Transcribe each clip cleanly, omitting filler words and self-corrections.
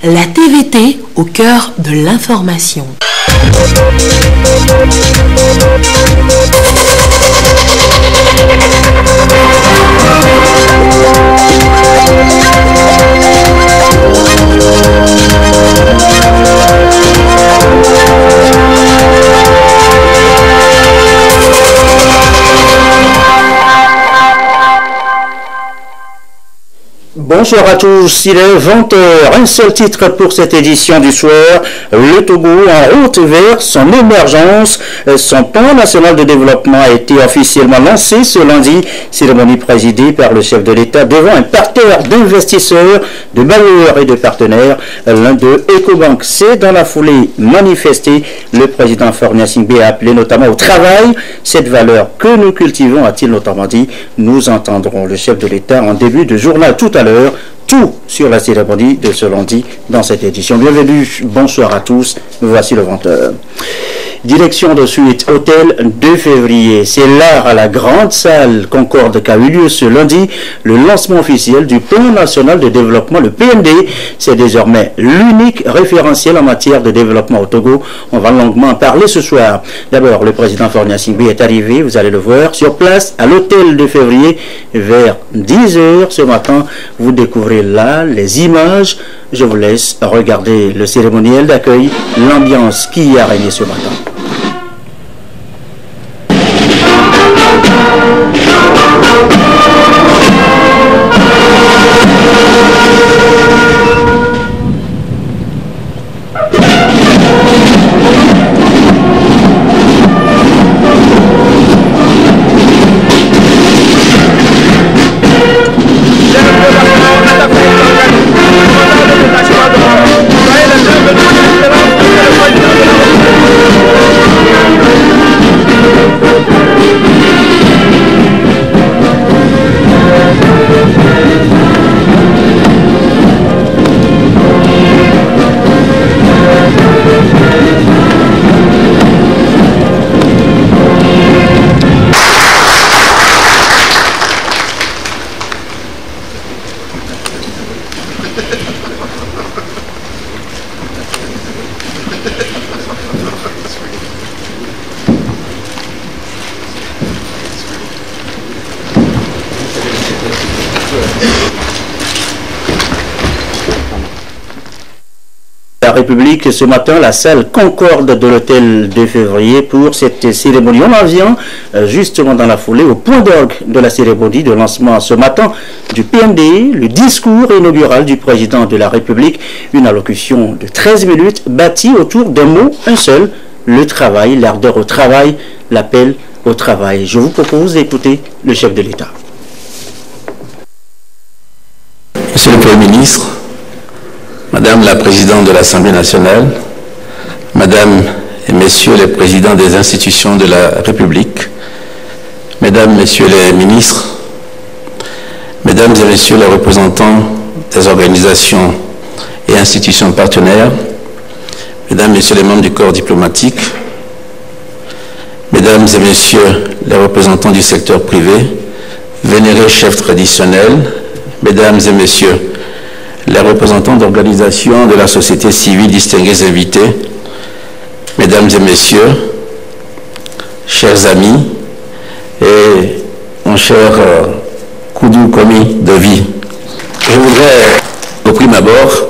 la TVT au cœur de l'information. Bonsoir à tous, il est 20h, un seul titre pour cette édition du soir, le Togo en route vers son émergence. Son plan national de développement a été officiellement lancé ce lundi, cérémonie présidée par le chef de l'État devant un parterre d'investisseurs, de bailleurs et de partenaires, l'un d'eux Ecobank. C'est dans la foulée manifestée, le président Faure Gnassingbé a appelé notamment au travail, cette valeur que nous cultivons, a-t-il notamment dit. Nous entendrons le chef de l'État en début de journal tout à l'heure. Tout sur la cérémonie de ce lundi dans cette édition. Bienvenue, bonsoir à tous, voici le 20h. Direction de suite, hôtel 2 février. C'est là, à la grande salle Concorde, qu'a eu lieu ce lundi le lancement officiel du plan national de développement, le PND. C'est désormais l'unique référentiel en matière de développement au Togo. On va longuement en parler ce soir. D'abord, le président Faure Gnassingbé est arrivé, vous allez le voir, sur place à l'hôtel 2 février vers 10h ce matin. Vous découvrez là les images. Je vous laisse regarder le cérémoniel d'accueil, l'ambiance qui y a régné ce matin. La République ce matin, la salle Concorde de l'hôtel 2 février pour cette cérémonie. On en vient justement dans la foulée au point d'orgue de la cérémonie de lancement ce matin du PND, le discours inaugural du président de la République, une allocution de 13 minutes bâtie autour d'un mot, un seul, le travail, l'ardeur au travail, l'appel au travail. Je vous propose d'écouter le chef de l'État. Monsieur le Premier ministre, Madame la Présidente de l'Assemblée nationale, Madame et Messieurs les Présidents des institutions de la République, Mesdames, Messieurs les ministres, Mesdames et Messieurs les représentants des organisations et institutions partenaires, Mesdames, Messieurs les membres du corps diplomatique, Mesdames et Messieurs les représentants du secteur privé, vénérés chefs traditionnels, Mesdames et Messieurs les représentants d'organisations de la société civile, distingués invités, Mesdames et Messieurs, chers amis et mon cher Koudou Komi de vie, je voudrais au prime abord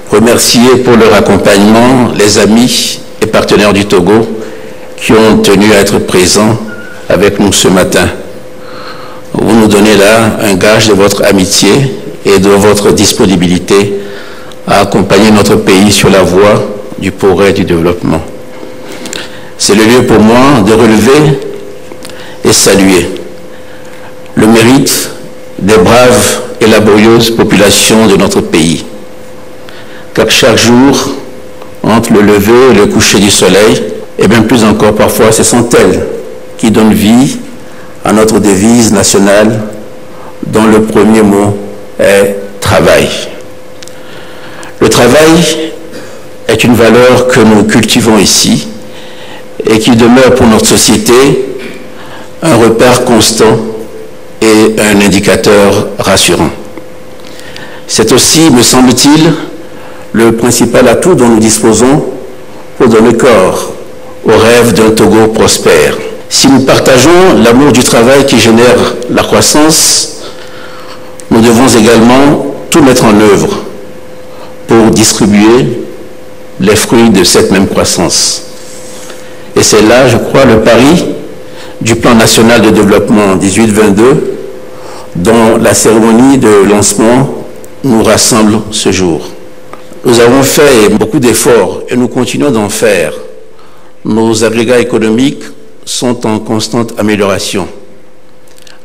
remercier pour leur accompagnement les amis et partenaires du Togo qui ont tenu à être présents avec nous ce matin. Vous nous donnez là un gage de votre amitié et de votre disponibilité à accompagner notre pays sur la voie du progrès et du développement. C'est le lieu pour moi de relever et saluer le mérite des braves et laborieuses populations de notre pays. Car chaque jour, entre le lever et le coucher du soleil, et bien plus encore parfois, ce sont elles qui donnent vie à notre devise nationale dont le premier mot est travail. Le travail est une valeur que nous cultivons ici et qui demeure pour notre société un repère constant et un indicateur rassurant. C'est aussi, me semble-t-il, le principal atout dont nous disposons pour donner corps au rêve d'un Togo prospère. Si nous partageons l'amour du travail qui génère la croissance, nous devons également tout mettre en œuvre pour distribuer les fruits de cette même croissance. Et c'est là, je crois, le pari du plan national de développement 18-22, dont la cérémonie de lancement nous rassemble ce jour. Nous avons fait beaucoup d'efforts et nous continuons d'en faire. Nos agrégats économiques sont en constante amélioration.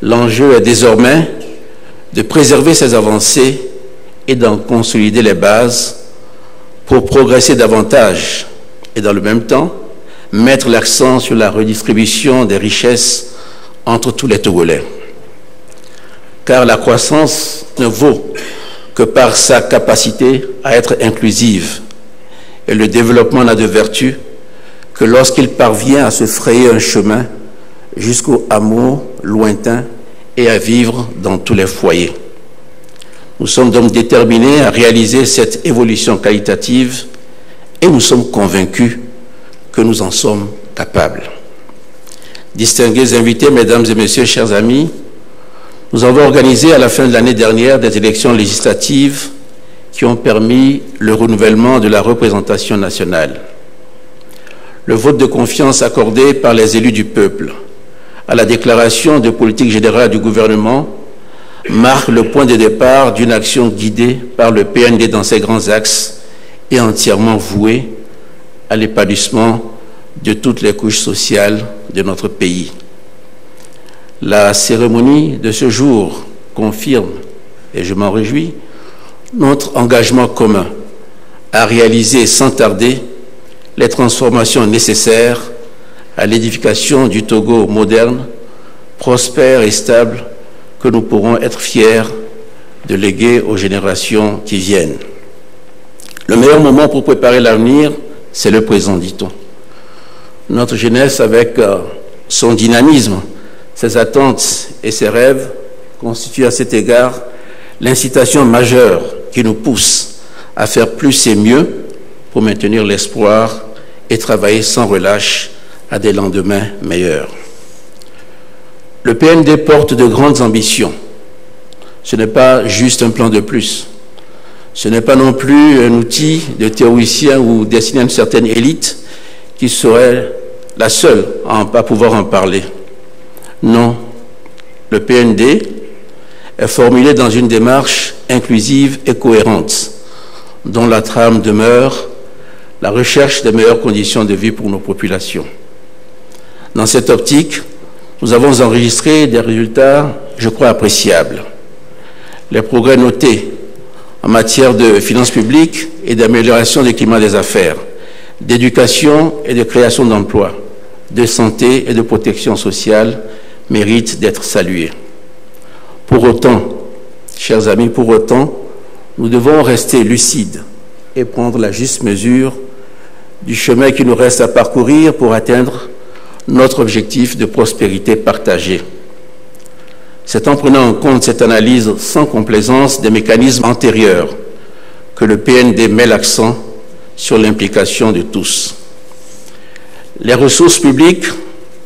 L'enjeu est désormais de préserver ces avancées et d'en consolider les bases pour progresser davantage et dans le même temps mettre l'accent sur la redistribution des richesses entre tous les Togolais. Car la croissance ne vaut que par sa capacité à être inclusive et le développement n'a de vertu que lorsqu'il parvient à se frayer un chemin jusqu'au hameau lointain et à vivre dans tous les foyers. Nous sommes donc déterminés à réaliser cette évolution qualitative et nous sommes convaincus que nous en sommes capables. Distingués invités, mesdames et messieurs, chers amis, nous avons organisé à la fin de l'année dernière des élections législatives qui ont permis le renouvellement de la représentation nationale. Le vote de confiance accordé par les élus du peuple à la déclaration de politique générale du gouvernement marque le point de départ d'une action guidée par le PND dans ses grands axes et entièrement vouée à l'épanouissement de toutes les couches sociales de notre pays. La cérémonie de ce jour confirme, et je m'en réjouis, notre engagement commun à réaliser sans tarder les transformations nécessaires à l'édification du Togo moderne, prospère et stable que nous pourrons être fiers de léguer aux générations qui viennent. Le meilleur moment pour préparer l'avenir, c'est le présent, dit-on. Notre jeunesse, avec son dynamisme, ses attentes et ses rêves, constitue à cet égard l'incitation majeure qui nous pousse à faire plus et mieux pour maintenir l'espoir et travailler sans relâche à des lendemains meilleurs. Le PND porte de grandes ambitions. Ce n'est pas juste un plan de plus. Ce n'est pas non plus un outil de théoricien ou destiné à une certaine élite qui serait la seule à ne pas pouvoir en parler. Non, le PND est formulé dans une démarche inclusive et cohérente, dont la trame demeure la recherche des meilleures conditions de vie pour nos populations. Dans cette optique, nous avons enregistré des résultats, je crois, appréciables. Les progrès notés en matière de finances publiques et d'amélioration du climat des affaires, d'éducation et de création d'emplois, de santé et de protection sociale méritent d'être salués. Pour autant, chers amis, pour autant, nous devons rester lucides et prendre la juste mesure du chemin qui nous reste à parcourir pour atteindre notre objectif de prospérité partagée. C'est en prenant en compte cette analyse sans complaisance des mécanismes antérieurs que le PND met l'accent sur l'implication de tous. Les ressources publiques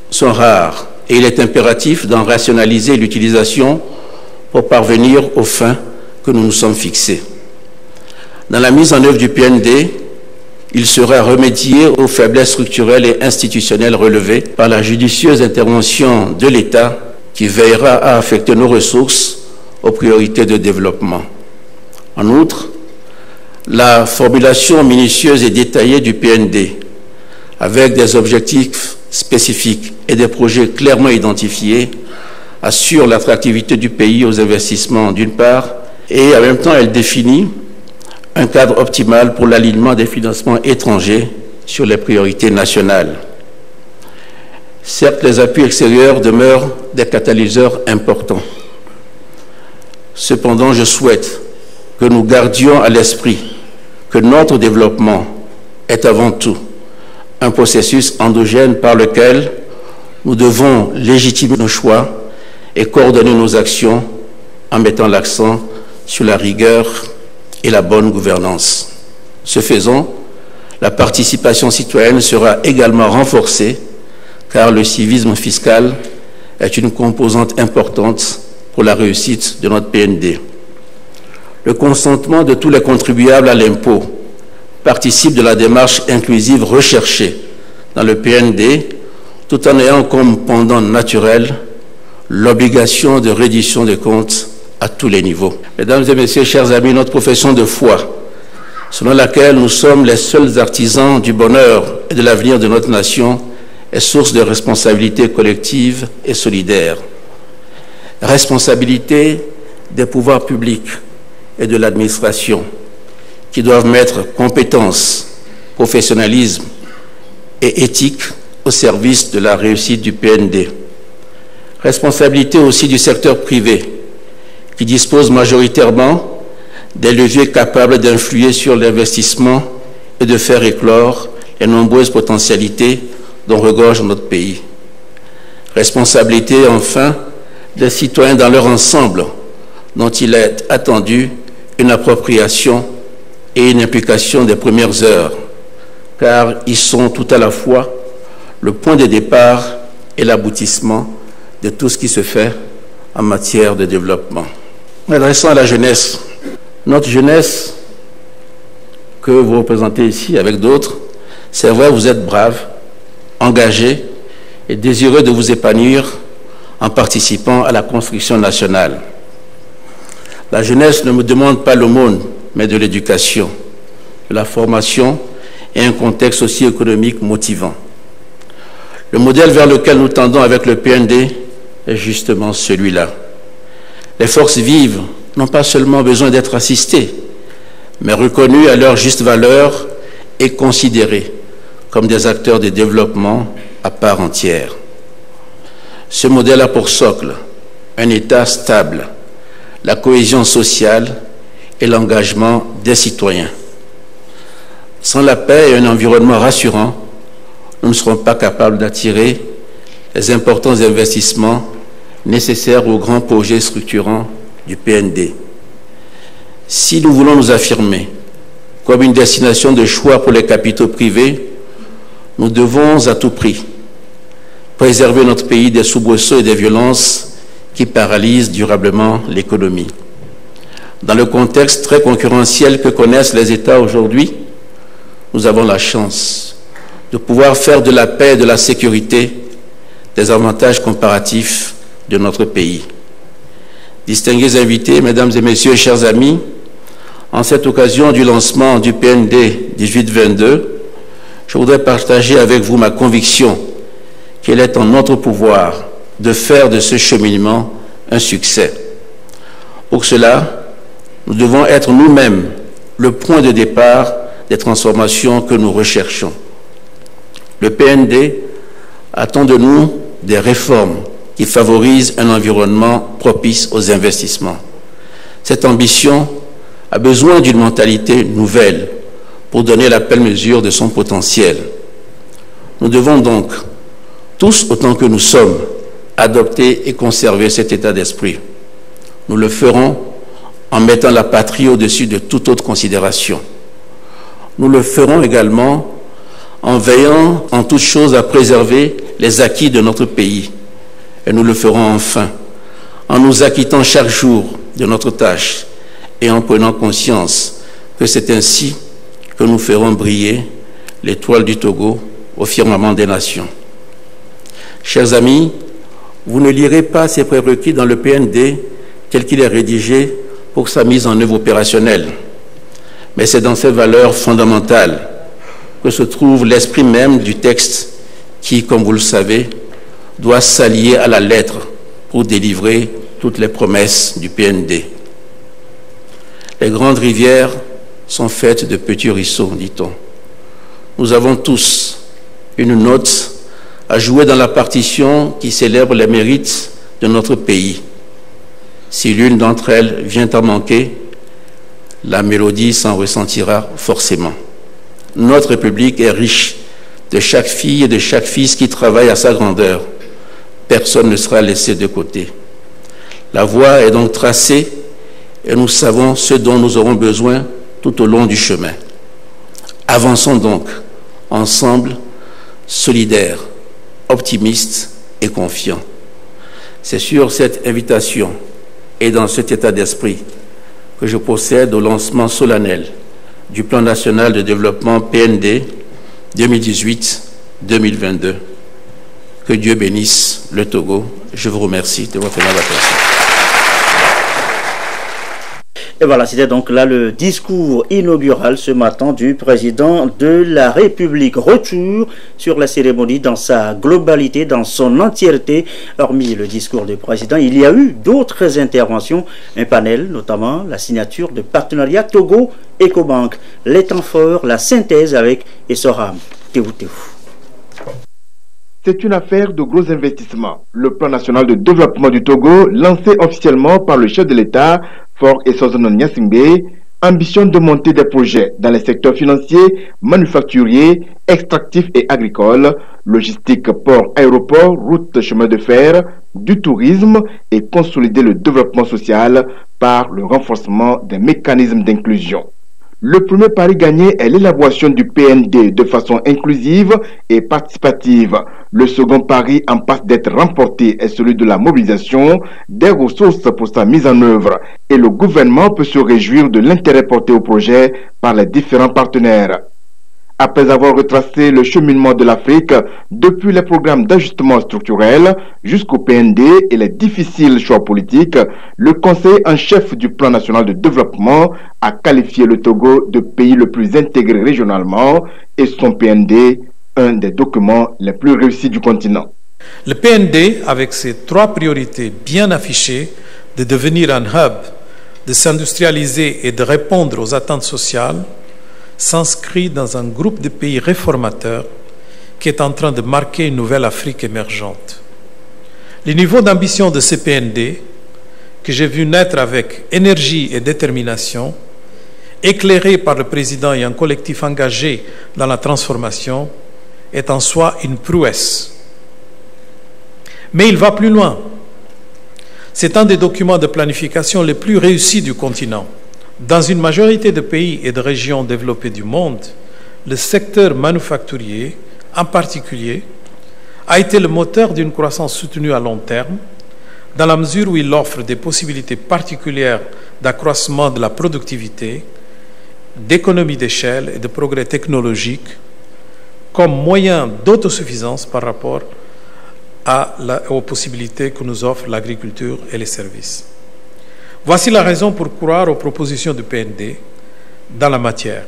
sont rares et il est impératif d'en rationaliser l'utilisation pour parvenir aux fins que nous nous sommes fixées. Dans la mise en œuvre du PND, il sera remédié aux faiblesses structurelles et institutionnelles relevées par la judicieuse intervention de l'État qui veillera à affecter nos ressources aux priorités de développement. En outre, la formulation minutieuse et détaillée du PND, avec des objectifs spécifiques et des projets clairement identifiés, assure l'attractivité du pays aux investissements d'une part, et en même temps elle définit un cadre optimal pour l'alignement des financements étrangers sur les priorités nationales. Certes, les appuis extérieurs demeurent des catalyseurs importants. Cependant, je souhaite que nous gardions à l'esprit que notre développement est avant tout un processus endogène par lequel nous devons légitimer nos choix et coordonner nos actions en mettant l'accent sur la rigueur et la bonne gouvernance. Ce faisant, la participation citoyenne sera également renforcée car le civisme fiscal est une composante importante pour la réussite de notre PND. Le consentement de tous les contribuables à l'impôt participe de la démarche inclusive recherchée dans le PND, tout en ayant comme pendant naturel l'obligation de reddition des comptes à tous les niveaux. Mesdames et messieurs, chers amis, notre profession de foi, selon laquelle nous sommes les seuls artisans du bonheur et de l'avenir de notre nation, est source de responsabilité collective et solidaire. Responsabilité des pouvoirs publics et de l'administration, qui doivent mettre compétence, professionnalisme et éthique au service de la réussite du PND. Responsabilité aussi du secteur privé, qui dispose majoritairement des leviers capables d'influer sur l'investissement et de faire éclore les nombreuses potentialités dont regorge notre pays. Responsabilité, enfin, des citoyens dans leur ensemble, dont il est attendu une appropriation et une implication des premières heures, car ils sont tout à la fois le point de départ et l'aboutissement de tout ce qui se fait en matière de développement. M'adressant à la jeunesse, notre jeunesse que vous représentez ici avec d'autres, c'est vrai, vous êtes braves, engagés et désireux de vous épanouir en participant à la construction nationale. La jeunesse ne me demande pas l'aumône, mais de l'éducation, de la formation et un contexte socio-économique motivant. Le modèle vers lequel nous tendons avec le PND est justement celui-là. Les forces vives n'ont pas seulement besoin d'être assistées, mais reconnues à leur juste valeur et considérées comme des acteurs de développement à part entière. Ce modèle a pour socle un État stable, la cohésion sociale et l'engagement des citoyens. Sans la paix et un environnement rassurant, nous ne serons pas capables d'attirer les importants investissements nécessaires aux grands projets structurants du PND. Si nous voulons nous affirmer comme une destination de choix pour les capitaux privés, nous devons à tout prix préserver notre pays des soubresauts et des violences qui paralysent durablement l'économie. Dans le contexte très concurrentiel que connaissent les États aujourd'hui, nous avons la chance de pouvoir faire de la paix et de la sécurité des avantages comparatifs de notre pays. Distingués invités, mesdames et messieurs, chers amis, en cette occasion du lancement du PND 18-22, je voudrais partager avec vous ma conviction qu'il est en notre pouvoir de faire de ce cheminement un succès. Pour cela, nous devons être nous-mêmes le point de départ des transformations que nous recherchons. Le PND attend de nous des réformes qui favorisent un environnement propice aux investissements. Cette ambition a besoin d'une mentalité nouvelle pour donner la pleine mesure de son potentiel. Nous devons donc, tous autant que nous sommes, adopter et conserver cet état d'esprit. Nous le ferons en mettant la patrie au-dessus de toute autre considération. Nous le ferons également en veillant en toute chose à préserver les acquis de notre pays. Et nous le ferons enfin en nous acquittant chaque jour de notre tâche et en prenant conscience que c'est ainsi que nous ferons briller l'étoile du Togo au firmament des nations. Chers amis, vous ne lirez pas ces prérequis dans le PND tel qu'il est rédigé pour sa mise en œuvre opérationnelle. Mais c'est dans ces valeurs fondamentales que se trouve l'esprit même du texte qui, comme vous le savez, doit s'allier à la lettre pour délivrer toutes les promesses du PND. Les grandes rivières sont faites de petits ruisseaux, dit-on. Nous avons tous une note à jouer dans la partition qui célèbre les mérites de notre pays. Si l'une d'entre elles vient à manquer, la mélodie s'en ressentira forcément. Notre République est riche de chaque fille et de chaque fils qui travaille à sa grandeur. Personne ne sera laissé de côté. La voie est donc tracée et nous savons ce dont nous aurons besoin tout au long du chemin. Avançons donc ensemble, solidaires, optimistes et confiants. C'est sur cette invitation et dans cet état d'esprit que je procède au lancement solennel du Plan national de développement PND 2018-2022. Que Dieu bénisse le Togo. Je vous remercie de votre attention. Et voilà, c'était donc là le discours inaugural ce matin du président de la République. Retour sur la cérémonie dans sa globalité, dans son entièreté. Hormis le discours du président, il y a eu d'autres interventions, un panel, notamment la signature de partenariat Togo-Ecobank, les temps forts, la synthèse avec Essoram. Théou. C'est une affaire de gros investissements. Le plan national de développement du Togo, lancé officiellement par le chef de l'État, Faure Essozonon Gnassingbé, ambitionne de monter des projets dans les secteurs financiers, manufacturiers, extractifs et agricoles, logistique, port, aéroport, route, chemin de fer, du tourisme et consolider le développement social par le renforcement des mécanismes d'inclusion. Le premier pari gagné est l'élaboration du PND de façon inclusive et participative. Le second pari en passe d'être remporté est celui de la mobilisation des ressources pour sa mise en œuvre. Et le gouvernement peut se réjouir de l'intérêt porté au projet par les différents partenaires. Après avoir retracé le cheminement de l'Afrique depuis les programmes d'ajustement structurel jusqu'au PND et les difficiles choix politiques, le Conseil en chef du Plan national de développement a qualifié le Togo de pays le plus intégré régionalement et son PND un des documents les plus réussis du continent. Le PND, avec ses 3 priorités bien affichées, de devenir un hub, de s'industrialiser et de répondre aux attentes sociales, s'inscrit dans un groupe de pays réformateurs qui est en train de marquer une nouvelle Afrique émergente. Le niveau d'ambition de ce PND, que j'ai vu naître avec énergie et détermination, éclairé par le président et un collectif engagé dans la transformation, est en soi une prouesse. Mais il va plus loin. C'est un des documents de planification les plus réussis du continent. Dans une majorité de pays et de régions développées du monde, le secteur manufacturier, en particulier, a été le moteur d'une croissance soutenue à long terme, dans la mesure où il offre des possibilités particulières d'accroissement de la productivité, d'économie d'échelle et de progrès technologique, comme moyen d'autosuffisance par rapport aux possibilités que nous offrent l'agriculture et les services. Voici la raison pour croire aux propositions du PND dans la matière.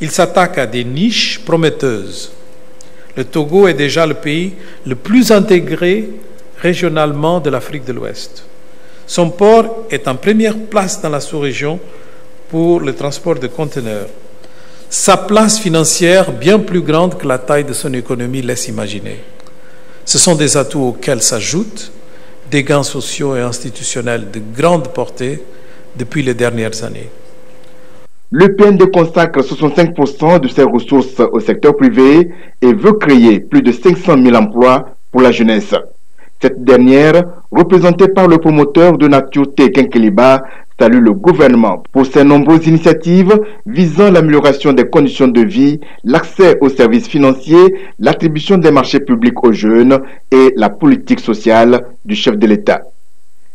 Il s'attaque à des niches prometteuses. Le Togo est déjà le pays le plus intégré régionalement de l'Afrique de l'Ouest. Son port est en première place dans la sous-région pour le transport de conteneurs. Sa place financière, bien plus grande que la taille de son économie, laisse imaginer. Ce sont des atouts auxquels s'ajoutent des gains sociaux et institutionnels de grande portée depuis les dernières années. Le PND consacre 65% de ses ressources au secteur privé et veut créer plus de 500 000 emplois pour la jeunesse. Cette dernière, représentée par le promoteur de Nature Kenkeliba, salue le gouvernement pour ses nombreuses initiatives visant l'amélioration des conditions de vie, l'accès aux services financiers, l'attribution des marchés publics aux jeunes et la politique sociale du chef de l'État.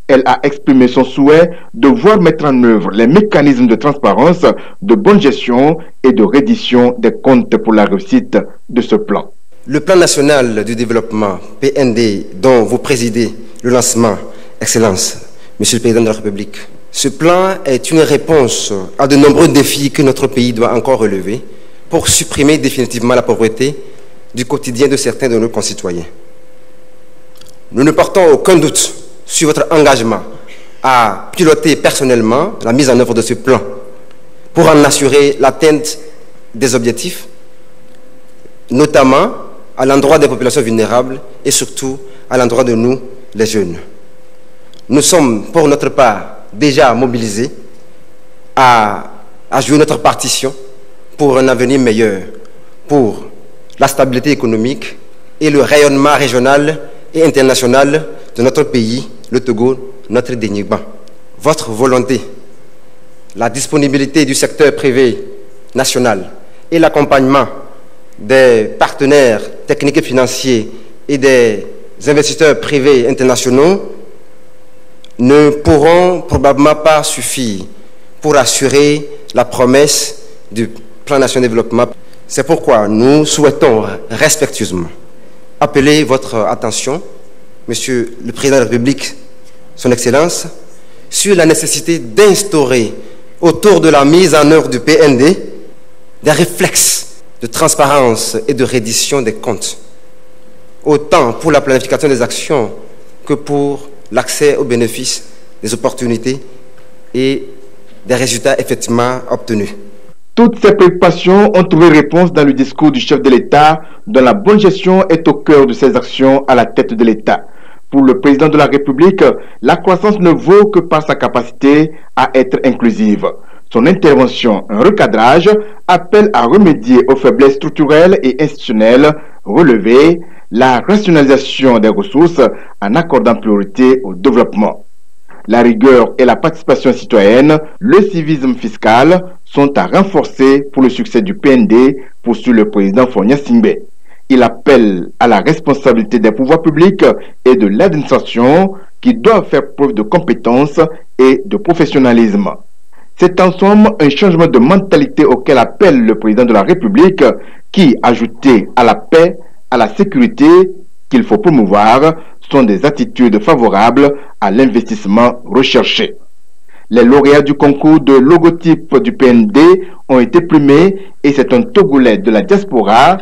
Elle a exprimé son souhait de voir mettre en œuvre les mécanismes de transparence, de bonne gestion et de reddition des comptes pour la réussite de ce plan. Le plan national du développement, PND, dont vous présidez le lancement, Excellence, Monsieur le Président de la République, ce plan est une réponse à de nombreux défis que notre pays doit encore relever pour supprimer définitivement la pauvreté du quotidien de certains de nos concitoyens. Nous ne portons aucun doute sur votre engagement à piloter personnellement la mise en œuvre de ce plan pour en assurer l'atteinte des objectifs, notamment à l'endroit des populations vulnérables et surtout à l'endroit de nous, les jeunes. Nous sommes, pour notre part, déjà mobilisés à jouer notre partition pour un avenir meilleur, pour la stabilité économique et le rayonnement régional et international de notre pays, le Togo, notre dernier banc. Votre volonté, la disponibilité du secteur privé national et l'accompagnement des partenaires techniques et financiers et des investisseurs privés internationaux ne pourront probablement pas suffire pour assurer la promesse du plan national de développement. C'est pourquoi nous souhaitons respectueusement appeler votre attention, Monsieur le Président de la République, Son Excellence, sur la nécessité d'instaurer autour de la mise en œuvre du PND des réflexes de transparence et de reddition des comptes, autant pour la planification des actions que pour l'accès aux bénéfices, des opportunités et des résultats effectivement obtenus. Toutes ces préoccupations ont trouvé réponse dans le discours du chef de l'État, dont la bonne gestion est au cœur de ses actions à la tête de l'État. Pour le président de la République, la croissance ne vaut que par sa capacité à être inclusive. Son intervention, un recadrage, appelle à remédier aux faiblesses structurelles et institutionnelles relevées, la rationalisation des ressources en accordant priorité au développement. La rigueur et la participation citoyenne, le civisme fiscal sont à renforcer pour le succès du PND, poursuit le président Faure Gnassingbé. Il appelle à la responsabilité des pouvoirs publics et de l'administration qui doivent faire preuve de compétence et de professionnalisme. C'est en somme un changement de mentalité auquel appelle le président de la République qui, ajouté à la paix, à la sécurité qu'il faut promouvoir, sont des attitudes favorables à l'investissement recherché. Les lauréats du concours de logotype du PND ont été primés et c'est un Togolais de la diaspora,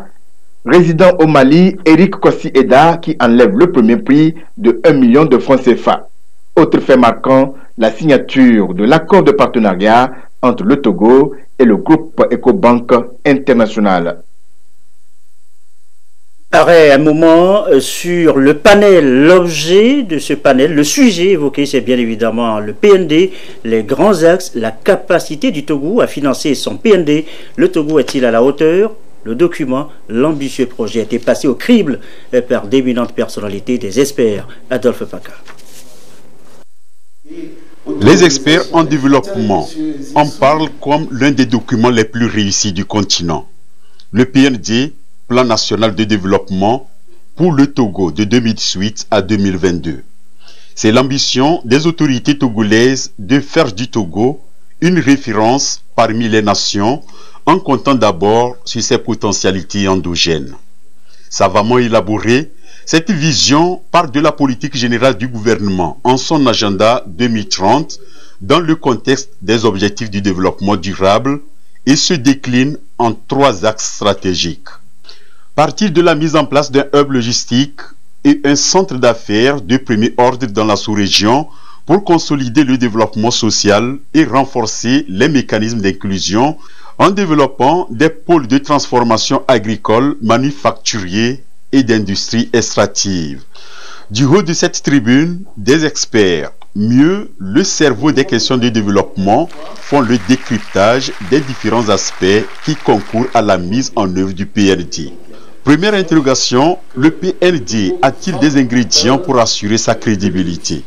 résident au Mali, Eric Kossi Eda, qui enlève le premier prix de 1 million de francs CFA. Autre fait marquant, la signature de l'accord de partenariat entre le Togo et le groupe Ecobank International. Arrêt un moment sur le panel, l'objet de ce panel, le sujet évoqué, c'est bien évidemment le PND, les grands axes, la capacité du Togo à financer son PND. Le Togo est-il à la hauteur? Le document, l'ambitieux projet a été passé au crible par d'éminentes personnalités des experts. Adolphe Paca. Les experts en développement en parlent comme l'un des documents les plus réussis du continent. Le PND, Plan national de développement pour le Togo de 2018 à 2022. C'est l'ambition des autorités togolaises de faire du Togo une référence parmi les nations en comptant d'abord sur ses potentialités endogènes. Savamment élaborée, cette vision part de la politique générale du gouvernement en son agenda 2030 dans le contexte des objectifs du développement durable et se décline en 3 axes stratégiques. Partir de la mise en place d'un hub logistique et un centre d'affaires de premier ordre dans la sous-région pour consolider le développement social et renforcer les mécanismes d'inclusion en développant des pôles de transformation agricole, manufacturier et d'industrie extractive. Du haut de cette tribune, des experts, mieux le cerveau des questions de développement, font le décryptage des différents aspects qui concourent à la mise en œuvre du PND. Première interrogation, le PND a-t-il des ingrédients pour assurer sa crédibilité?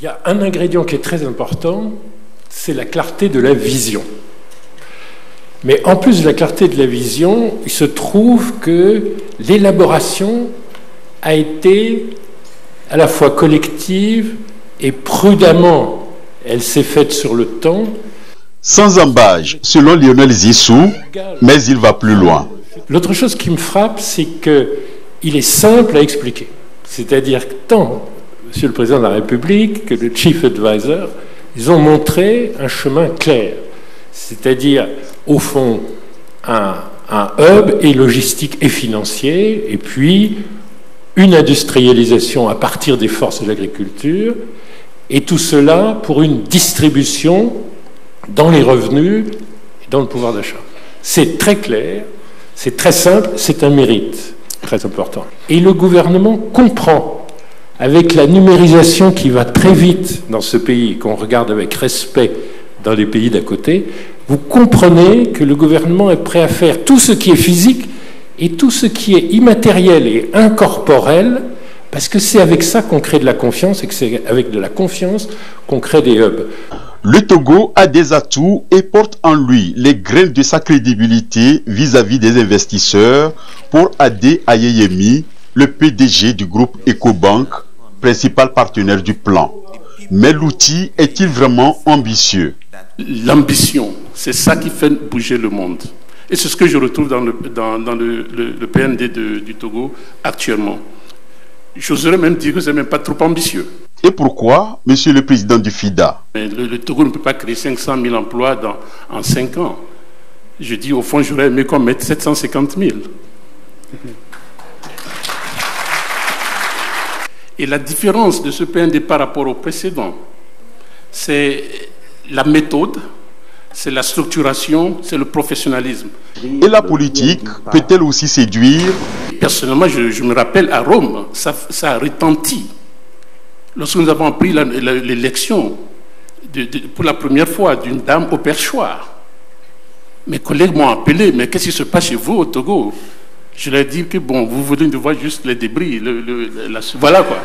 Il y a un ingrédient qui est très important, c'est la clarté de la vision. Mais en plus de la clarté de la vision, il se trouve que l'élaboration a été à la fois collective et prudemment, elle s'est faite sur le temps. Sans embâge, selon Lionel Zissou, mais il va plus loin. L'autre chose qui me frappe, c'est qu'il est simple à expliquer. C'est-à-dire que tant Monsieur le Président de la République que le Chief Advisor, ils ont montré un chemin clair. C'est-à-dire, au fond, un hub et logistique et financier, et puis une industrialisation à partir des forces de l'agriculture, et tout cela pour une distribution dans les revenus et dans le pouvoir d'achat. C'est très clair, c'est très simple, c'est un mérite très important. Et le gouvernement comprend, avec la numérisation qui va très vite dans ce pays, qu'on regarde avec respect dans les pays d'à côté, vous comprenez que le gouvernement est prêt à faire tout ce qui est physique et tout ce qui est immatériel et incorporel, parce que c'est avec ça qu'on crée de la confiance et que c'est avec de la confiance qu'on crée des hubs. Le Togo a des atouts et porte en lui les graines de sa crédibilité vis-à-vis des investisseurs pour aider Ayeyemi, le PDG du groupe Ecobank, principal partenaire du plan. Mais l'outil est-il vraiment ambitieux? L'ambition, c'est ça qui fait bouger le monde. Et c'est ce que je retrouve dans le PND du Togo actuellement. J'oserais même dire que ce n'est même pas trop ambitieux. Et pourquoi, monsieur le président du FIDA? Le Togo ne peut pas créer 500 000 emplois en 5 ans. Je dis, au fond, j'aurais aimé qu'on mette 750 000. Et la différence de ce PND par rapport au précédent, c'est la méthode, c'est la structuration, c'est le professionnalisme. Et la politique peut-elle aussi séduire? Personnellement, je me rappelle à Rome, ça a retenti. Lorsque nous avons pris l'élection pour la première fois d'une dame au perchoir, mes collègues m'ont appelé, mais qu'est-ce qui se passe chez vous au Togo? Je leur ai dit que bon, vous venez de voir juste les débris, voilà quoi.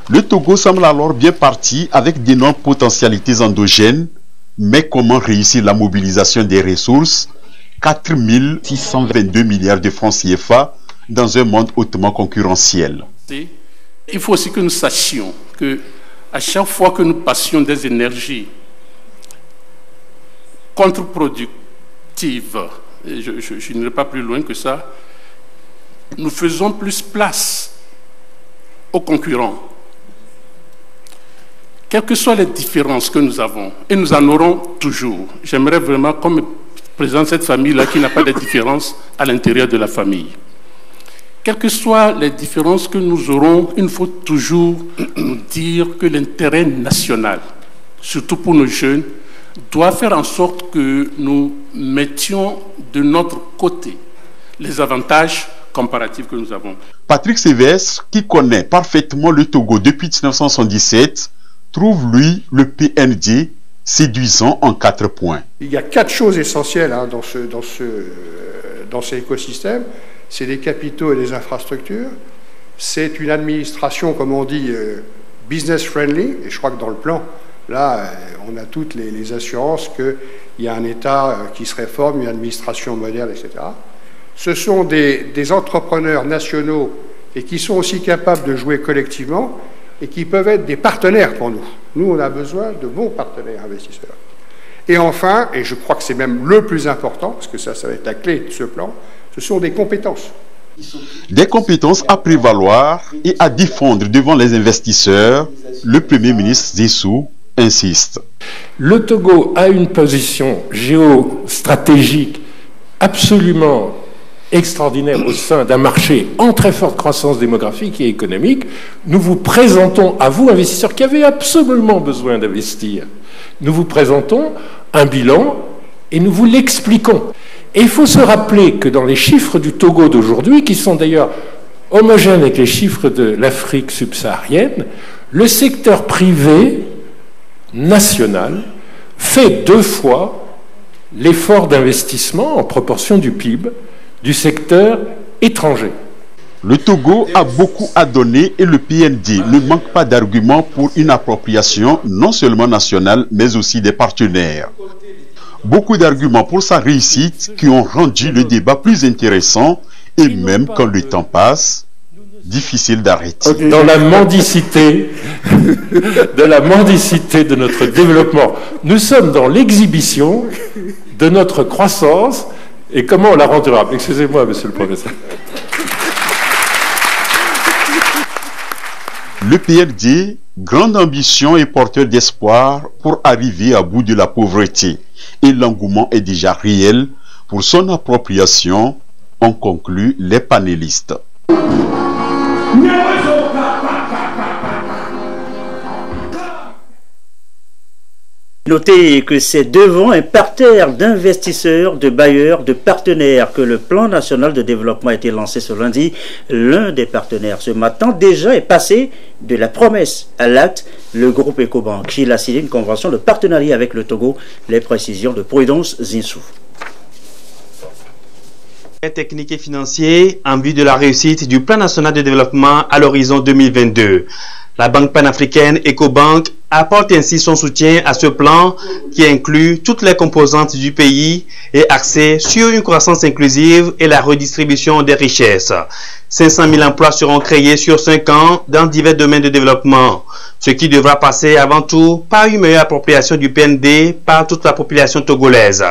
Le Togo semble alors bien parti avec d'énormes potentialités endogènes, mais comment réussir la mobilisation des ressources? 4 622 milliards de francs CFA dans un monde hautement concurrentiel. Il faut aussi que nous sachions que à chaque fois que nous passions des énergies contre-productives, je n'irai pas plus loin que ça, nous faisons plus place aux concurrents. Quelles que soient les différences que nous avons, et nous en aurons toujours, j'aimerais vraiment qu'on me présente cette famille-là qui n'a pas de différence à l'intérieur de la famille. Quelles que soient les différences que nous aurons, il faut toujours nous dire que l'intérêt national, surtout pour nos jeunes, doit faire en sorte que nous mettions de notre côté les avantages comparatifs que nous avons. Patrick Sévès, qui connaît parfaitement le Togo depuis 1977, trouve, lui, le PND séduisant en 4 points. Il y a 4 choses essentielles dans ces écosystèmes. C'est des capitaux et des infrastructures. C'est une administration, comme on dit, business-friendly. Et je crois que dans le plan, là, on a toutes les assurances qu'il y a un État qui se réforme, une administration moderne, etc. Ce sont des entrepreneurs nationaux et qui sont aussi capables de jouer collectivement et qui peuvent être des partenaires pour nous. Nous, on a besoin de bons partenaires investisseurs. Et enfin, et je crois que c'est même le plus important, parce que ça va être la clé de ce plan, ce sont des compétences. Des compétences à prévaloir et à défendre devant les investisseurs, le Premier ministre Zissou insiste. Le Togo a une position géostratégique absolument extraordinaire au sein d'un marché en très forte croissance démographique et économique. Nous vous présentons à vous, investisseurs, qui avez absolument besoin d'investir. Nous vous présentons un bilan et nous vous l'expliquons. Et il faut se rappeler que dans les chiffres du Togo d'aujourd'hui, qui sont d'ailleurs homogènes avec les chiffres de l'Afrique subsaharienne, le secteur privé national fait 2 fois l'effort d'investissement en proportion du PIB du secteur étranger. Le Togo a beaucoup à donner et le PND ne manque pas d'arguments pour une appropriation non seulement nationale mais aussi des partenaires. Beaucoup d'arguments pour sa réussite qui ont rendu le débat plus intéressant et même quand le temps passe, difficile d'arrêter. Dans la mendicité de notre développement, nous sommes dans l'exhibition de notre croissance et comment on la rend durable. Excusez-moi, monsieur le professeur. Le PND, grande ambition et porteur d'espoir pour arriver à bout de la pauvreté. Et l'engouement est déjà réel pour son appropriation, ont conclu les panélistes. Notez que c'est devant un parterre d'investisseurs, de bailleurs, de partenaires que le plan national de développement a été lancé ce lundi. L'un des partenaires ce matin déjà est passé de la promesse à l'acte. Le groupe Ecobank, il a signé une convention de partenariat avec le Togo. Les précisions de Prudence Zinsou. Technique et financier en vue de la réussite du plan national de développement à l'horizon 2022. La Banque panafricaine Ecobank apporte ainsi son soutien à ce plan qui inclut toutes les composantes du pays et axé sur une croissance inclusive et la redistribution des richesses. 500 000 emplois seront créés sur 5 ans dans divers domaines de développement, ce qui devra passer avant tout par une meilleure appropriation du PND par toute la population togolaise.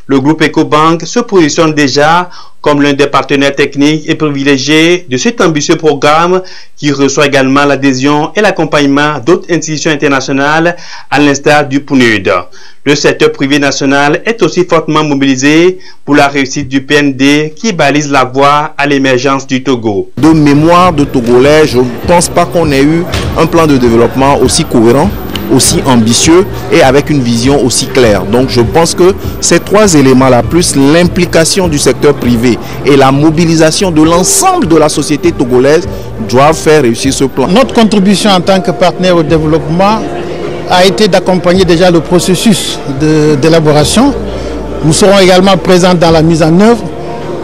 Le groupe Ecobank se positionne déjà comme l'un des partenaires techniques et privilégiés de cet ambitieux programme qui reçoit également l'adhésion et l'accompagnement d'autres institutions internationales à l'instar du PNUD. Le secteur privé national est aussi fortement mobilisé pour la réussite du PND qui balise la voie à l'émergence du Togo. De mémoire de Togolais, je ne pense pas qu'on ait eu un plan de développement aussi cohérent, aussi ambitieux et avec une vision aussi claire. Donc je pense que ces trois éléments-là, plus l'implication du secteur privé et la mobilisation de l'ensemble de la société togolaise, doivent faire réussir ce plan. Notre contribution en tant que partenaire au développement a été d'accompagner déjà le processus d'élaboration. Nous serons également présents dans la mise en œuvre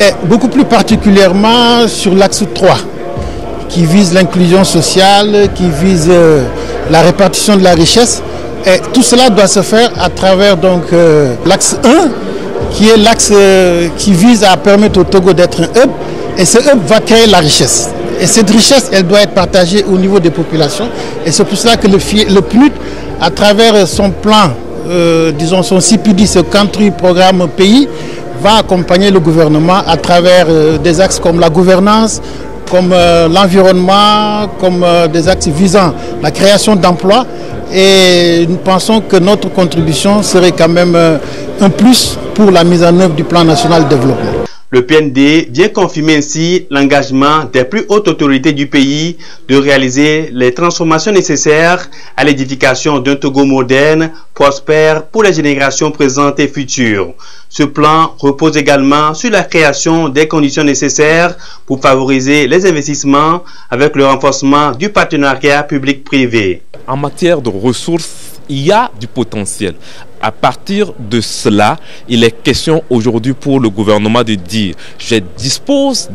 et beaucoup plus particulièrement sur l'axe 3 qui vise l'inclusion sociale, qui vise la répartition de la richesse. Et tout cela doit se faire à travers donc l'axe 1 qui est l'axe qui vise à permettre au Togo d'être un hub et ce hub va créer la richesse. Et cette richesse, elle doit être partagée au niveau des populations et c'est pour cela que le PNUD, à travers son plan, disons son CPD, ce Country Programme Pays, va accompagner le gouvernement à travers des axes comme la gouvernance, comme l'environnement, comme des axes visant la création d'emplois. Et nous pensons que notre contribution serait quand même un plus pour la mise en œuvre du plan national de développement. Le PND vient confirmer ainsi l'engagement des plus hautes autorités du pays de réaliser les transformations nécessaires à l'édification d'un Togo moderne, prospère pour les générations présentes et futures. Ce plan repose également sur la création des conditions nécessaires pour favoriser les investissements avec le renforcement du partenariat public-privé. En matière de ressources, il y a du potentiel. À partir de cela, il est question aujourd'hui pour le gouvernement de dire je dispose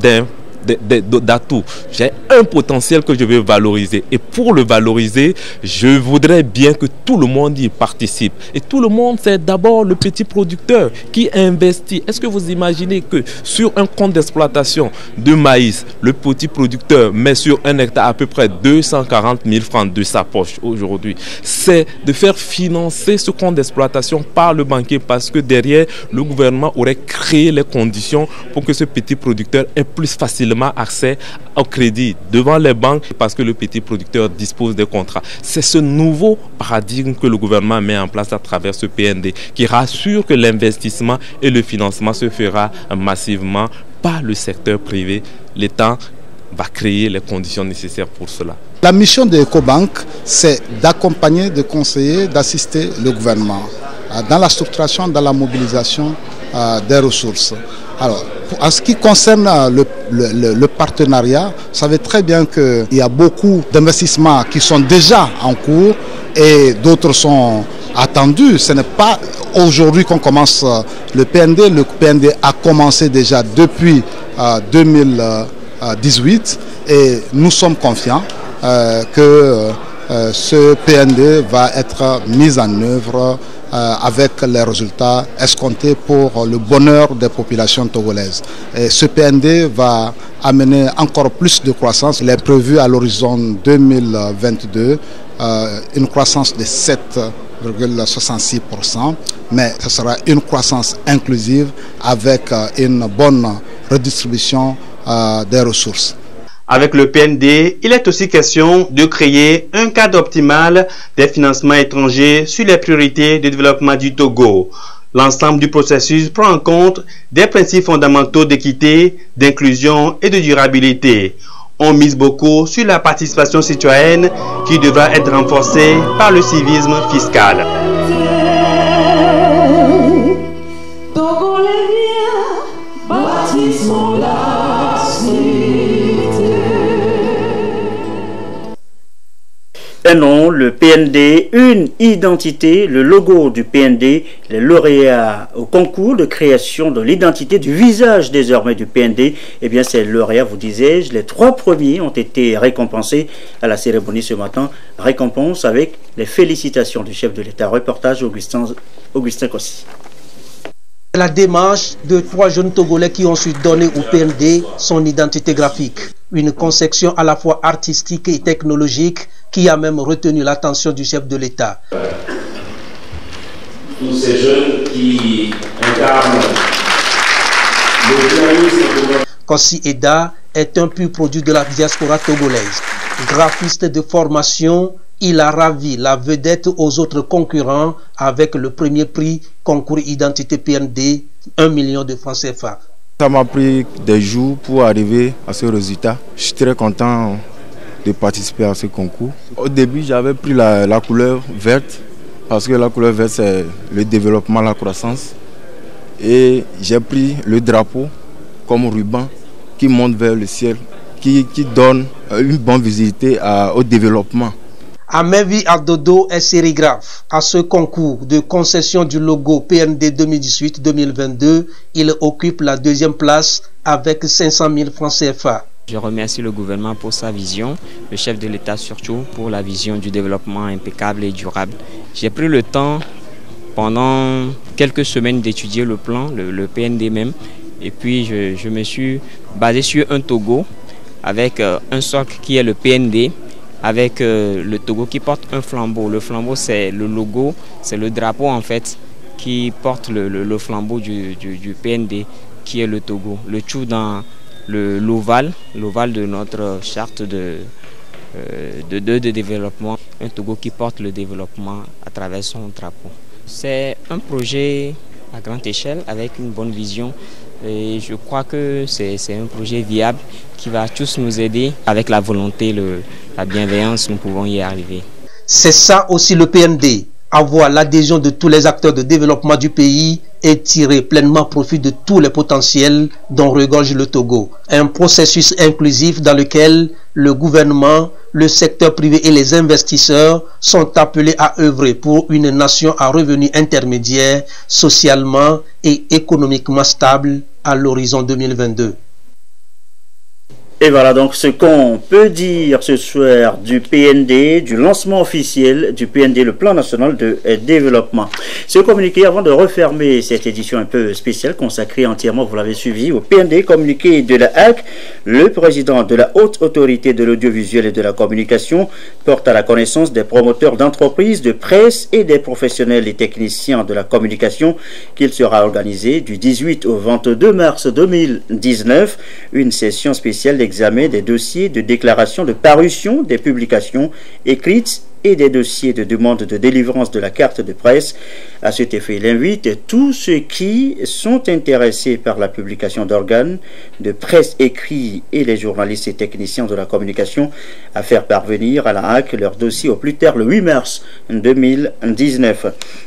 d'atouts, j'ai un potentiel que je veux valoriser et pour le valoriser, je voudrais bien que tout le monde y participe et tout le monde, c'est d'abord le petit producteur qui investit. Est-ce que vous imaginez que sur un compte d'exploitation de maïs, le petit producteur met sur un hectare à peu près 240 000 francs de sa poche aujourd'hui? C'est de faire financer ce compte d'exploitation par le banquier parce que derrière, le gouvernement aurait créé les conditions pour que ce petit producteur ait plus facilement accès au crédit devant les banques parce que le petit producteur dispose des contrats. C'est ce nouveau paradigme que le gouvernement met en place à travers ce PND qui rassure que l'investissement et le financement se fera massivement par le secteur privé. L'État va créer les conditions nécessaires pour cela. La mission de Ecobank, c'est d'accompagner, de conseiller, d'assister le gouvernement dans la structuration, dans la mobilisation des ressources. Alors, en ce qui concerne le partenariat, vous savez très bien qu'il y a beaucoup d'investissements qui sont déjà en cours et d'autres sont attendus. Ce n'est pas aujourd'hui qu'on commence le PND. Le PND a commencé déjà depuis 2018 et nous sommes confiants que ce PND va être mis en œuvre avec les résultats escomptés pour le bonheur des populations togolaises. Et ce PND va amener encore plus de croissance. Il est prévu à l'horizon 2022 une croissance de 7,66%, mais ce sera une croissance inclusive avec une bonne redistribution des ressources. Avec le PND, il est aussi question de créer un cadre optimal des financements étrangers sur les priorités de développement du Togo. L'ensemble du processus prend en compte des principes fondamentaux d'équité, d'inclusion et de durabilité. On mise beaucoup sur la participation citoyenne qui devra être renforcée par le civisme fiscal. un nom, le PND, une identité, le logo du PND, les lauréats au concours de création de l'identité du visage désormais du PND. Eh bien, ces lauréats, vous disais-je, les 3 premiers ont été récompensés à la cérémonie ce matin. Récompense avec les félicitations du chef de l'État. Reportage Augustin Kossi. La démarche de 3 jeunes Togolais qui ont su donner au PND son identité graphique. Une conception à la fois artistique et technologique qui a même retenu l'attention du chef de l'État. Tous ces jeunes qui incarnent le dynamisme. Kossi Eda est un pur produit de la diaspora togolaise. Graphiste de formation, il a ravi la vedette aux autres concurrents avec le premier prix concours identité PND, 1 million de francs CFA. Ça m'a pris des jours pour arriver à ce résultat. Je suis très content de participer à ce concours. Au début, j'avais pris la couleur verte parce que la couleur verte, c'est le développement, la croissance. Et j'ai pris le drapeau comme ruban qui monte vers le ciel, qui donne une bonne visibilité au développement. Amevi Adodo est sérigraphe. À ce concours de concession du logo PND 2018-2022, il occupe la 2e place avec 500 000 francs CFA. Je remercie le gouvernement pour sa vision, le chef de l'État surtout pour la vision du développement impeccable et durable. J'ai pris le temps pendant quelques semaines d'étudier le plan, le PND même, et puis je me suis basé sur un Togo avec un socle qui est le PND, avec le Togo qui porte un flambeau. Le flambeau, c'est le logo, c'est le drapeau en fait qui porte le flambeau du PND qui est le Togo. Le tout dans l'ovale de notre charte de développement. Un Togo qui porte le développement à travers son drapeau. C'est un projet à grande échelle avec une bonne vision. Et je crois que c'est un projet viable qui va tous nous aider. Avec la volonté, la bienveillance, nous pouvons y arriver. C'est ça aussi le PND, avoir l'adhésion de tous les acteurs de développement du pays et tirer pleinement profit de tous les potentiels dont regorge le Togo. Un processus inclusif dans lequel le gouvernement, le secteur privé et les investisseurs sont appelés à œuvrer pour une nation à revenus intermédiaires, socialement et économiquement stable à l'horizon 2022. Et voilà donc ce qu'on peut dire ce soir du PND, du lancement officiel du PND, le plan national de développement. Ce communiqué, avant de refermer cette édition un peu spéciale consacrée entièrement, vous l'avez suivi, au PND, communiqué de la HAC, le président de la Haute Autorité de l'Audiovisuel et de la Communication porte à la connaissance des promoteurs d'entreprises, de presse et des professionnels et techniciens de la communication qu'il sera organisé du 18 au 22 mars 2019, une session spéciale d'examen des dossiers de déclaration de parution des publications écrites et des dossiers de demande de délivrance de la carte de presse. À cet effet, il invite tous ceux qui sont intéressés par la publication d'organes de presse écrits et les journalistes et techniciens de la communication à faire parvenir à la HAC leur dossier au plus tard le 8 mars 2019.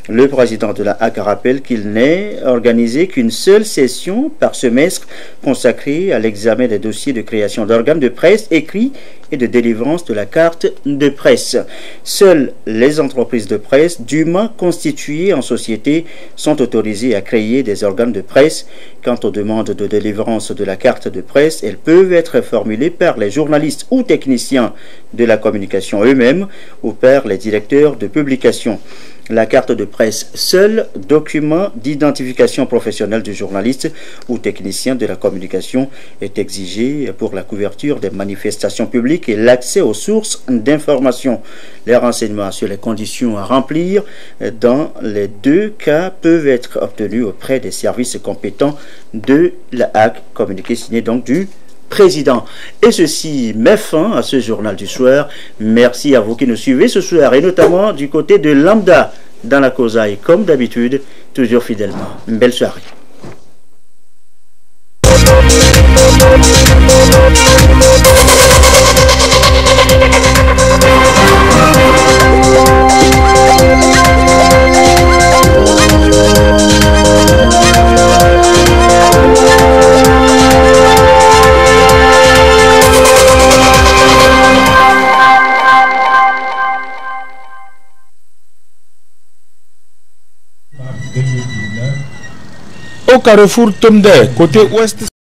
Le président de la HAC rappelle qu'il n'est organisé qu'une seule session par semestre consacrée à l'examen des dossiers de création d'organes de presse écrits et de délivrance de la carte de presse. Seules les entreprises de presse dûment constituées en société sont autorisées à créer des organes de presse. Quant aux demandes de délivrance de la carte de presse, elles peuvent être formulées par les journalistes ou techniciens de la communication eux-mêmes ou par les directeurs de publication. La carte de presse, seul document d'identification professionnelle du journaliste ou technicien de la communication, est exigée pour la couverture des manifestations publiques et l'accès aux sources d'information. Les renseignements sur les conditions à remplir dans les deux cas peuvent être obtenus auprès des services compétents de la HAC, communiqué signé donc du président. Et ceci met fin à ce journal du soir. Merci à vous qui nous suivez ce soir et notamment du côté de Lambda dans la Causaille, comme d'habitude, toujours fidèlement. Une belle soirée. carrefour Tomde, côté ouest.